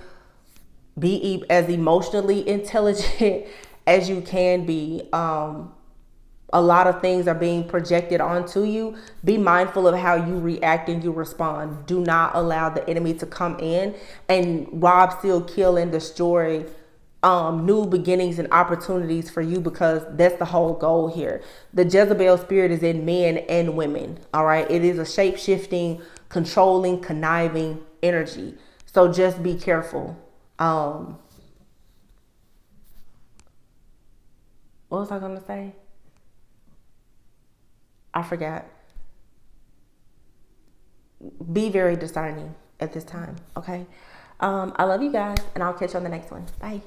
Be as emotionally intelligent as you can be. A lot of things are being projected onto you. Be mindful of how you react and you respond. Do not allow the enemy to come in and rob, steal, kill, and destroy new beginnings and opportunities for you, because that's the whole goal here. The Jezebel spirit is in men and women. All right. It is a shape-shifting, controlling, conniving energy. So just be careful. What was I going to say? I forgot. Be very discerning at this time. Okay. I love you guys, and I'll catch you on the next one. Bye.